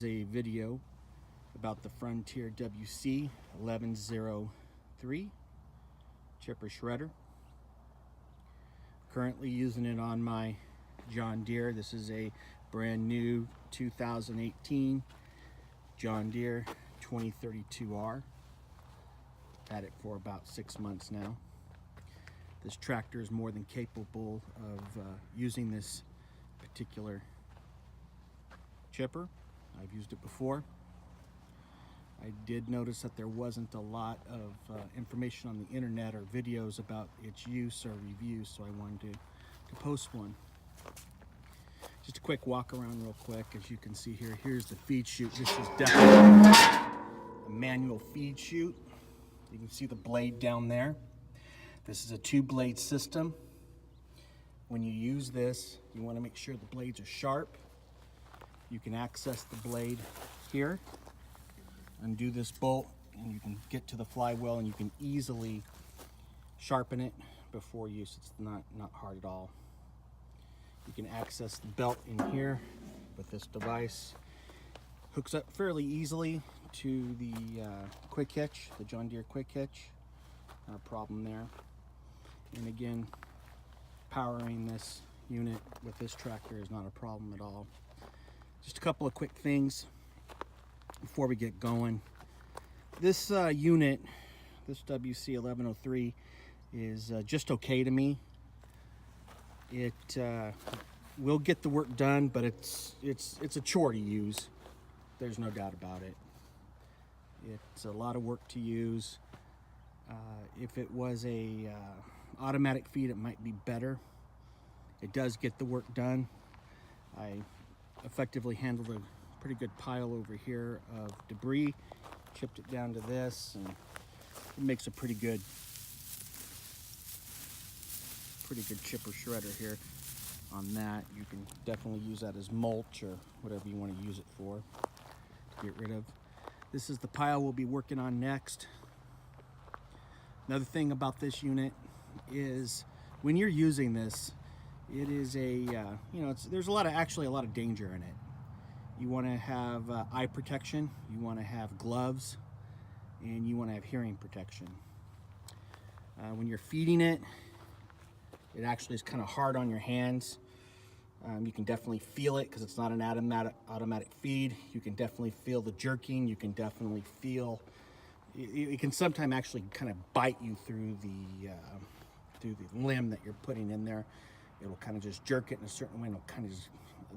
A video about the Frontier WC1103 chipper shredder. Currently using it on my John Deere. This is a brand new 2018 John Deere 2032R. Had it for about 6 months now. This tractor is more than capable of using this particular chipper. I've used it before. I did notice that there wasn't a lot of information on the internet or videos about its use or reviews, so I wanted to post one. Just a quick walk around real quick. As you can see here, here's the feed chute. This is definitely a manual feed chute. You can see the blade down there. This is a 2-blade system. When you use this, you want to make sure the blades are sharp. You can access the blade here, undo this bolt, and you can get to the flywheel and you can easily sharpen it before use. It's not hard at all. You can access the belt in here with this device. Hooks up fairly easily to the quick hitch, the John Deere quick hitch. Not a problem there. And again, powering this unit with this tractor is not a problem at all. Just a couple of quick things before we get going. This unit, this WC1103, is just okay to me. It will get the work done, but it's a chore to use. There's no doubt about it. It's a lot of work to use. If it was a automatic feed, it might be better. It does get the work done. I effectively handled a pretty good pile over here of debris, chipped it down to this, and it makes a pretty good chipper shredder here on that. You can definitely use that as mulch or whatever you want to use it for to get rid of. This is the pile we'll be working on next. Another thing about this unit is when you're using this, it is a there's actually a lot of danger in it. You want to have eye protection, you want to have gloves, and you want to have hearing protection. When you're feeding it, it actually is kind of hard on your hands. You can definitely feel it because it's not an automatic feed. You can definitely feel the jerking. You can definitely feel it can sometimes actually kind of bite you through the limb that you're putting in there. It'll kind of just jerk it in a certain way. It'll kind of just,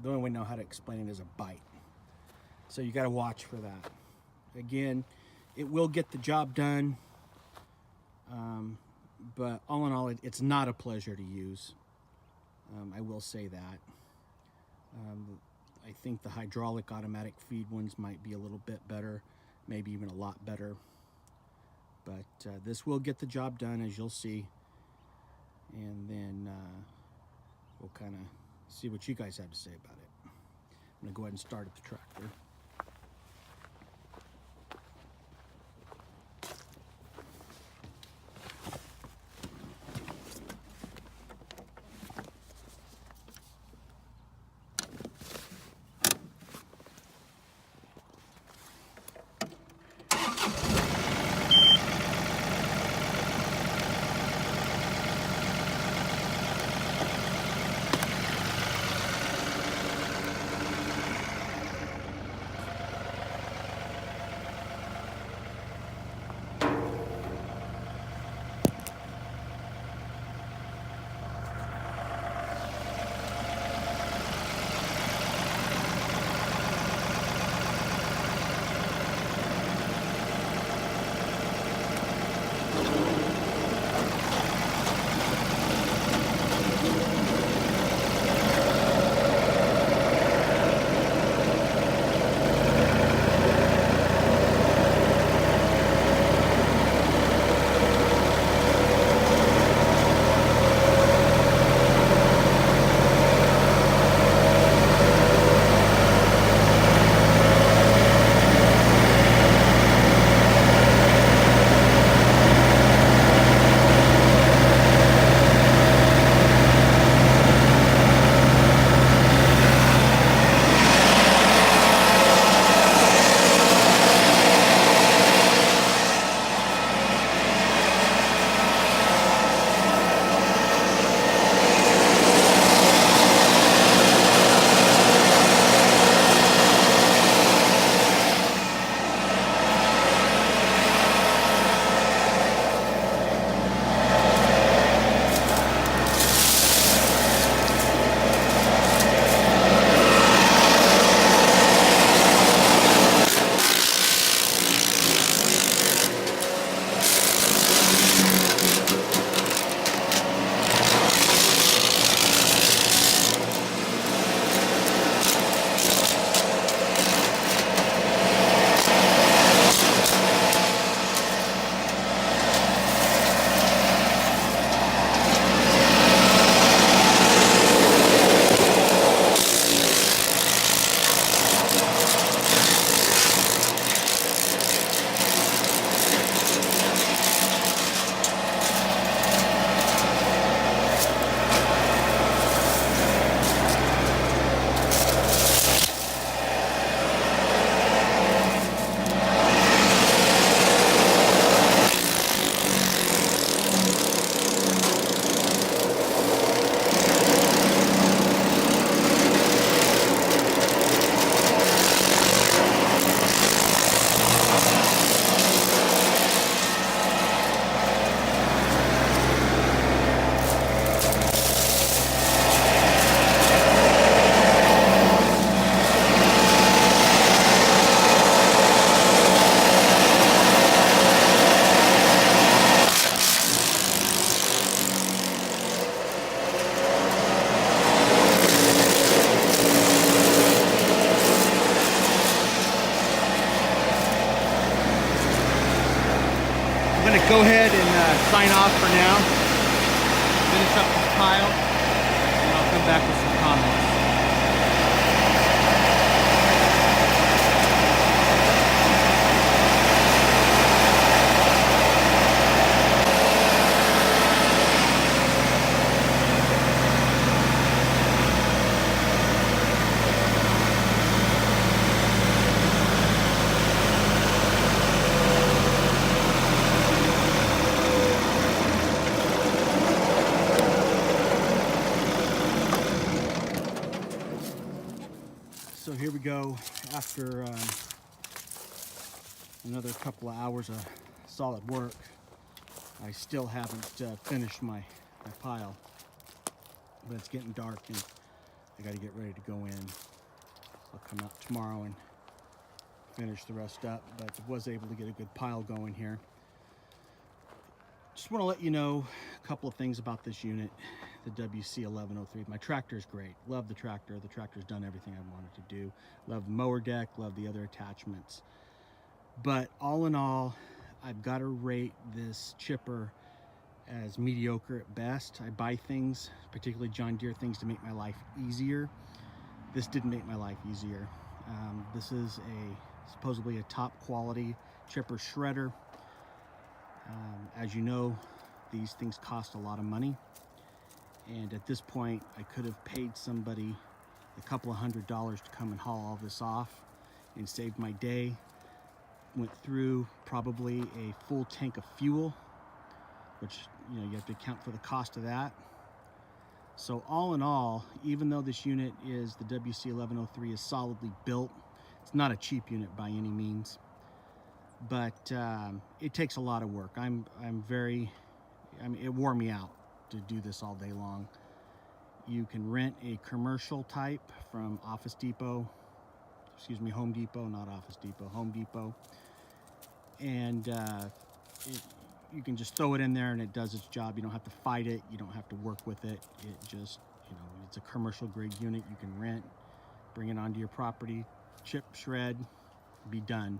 the only way I know how to explain it is a bite. So you got to watch for that. Again, it will get the job done, but all in all, it's not a pleasure to use. I will say that. I think the hydraulic automatic feed ones might be a little bit better, maybe even a lot better. But this will get the job done, as you'll see. And then we'll kind of see what you guys have to say about it. I'm going to go ahead and start at the tractor. go ahead and sign off for now. Finish up this pile, and I'll come back with some comments. So here we go after another couple of hours of solid work. I still haven't finished my pile, but it's getting dark and I got to get ready to go in. I'll come out tomorrow and finish the rest up, but I was able to get a good pile going here. Just want to let you know a couple of things about this unit, the WC1103. My tractor is great. Love the tractor. The tractor's done everything I wanted to do. Love the mower deck, love the other attachments. But all in all, I've got to rate this chipper as mediocre at best. I buy things, particularly John Deere things, to make my life easier. This didn't make my life easier. This is supposedly a top quality chipper shredder. As you know, these things cost a lot of money, and at this point I could have paid somebody a couple of $100s to come and haul all this off and saved my day. Went through probably a full tank of fuel, which you have to account for the cost of that. So all in all, even though this unit is the WC1103 is solidly built, it's not a cheap unit by any means. But it takes a lot of work. It wore me out to do this all day long. You can rent a commercial type from Home Depot, not Office Depot, Home Depot. And you can just throw it in there and it does its job. You don't have to fight it. You don't have to work with it. It just, it's a commercial grade unit you can rent, bring it onto your property, chip, shred, be done.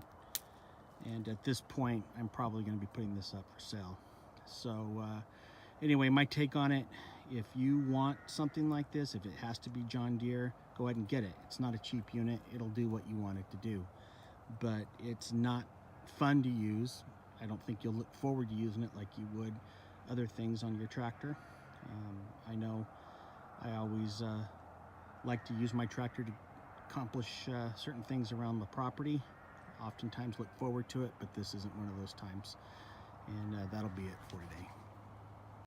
And at this point, I'm probably going to be putting this up for sale. So anyway, my take on it, if you want something like this, if it has to be John Deere, go ahead and get it. It's not a cheap unit. It'll do what you want it to do. But it's not fun to use. I don't think you'll look forward to using it like you would other things on your tractor. I know I always like to use my tractor to accomplish certain things around the property. Oftentimes look forward to it, but this isn't one of those times. And that'll be it for today.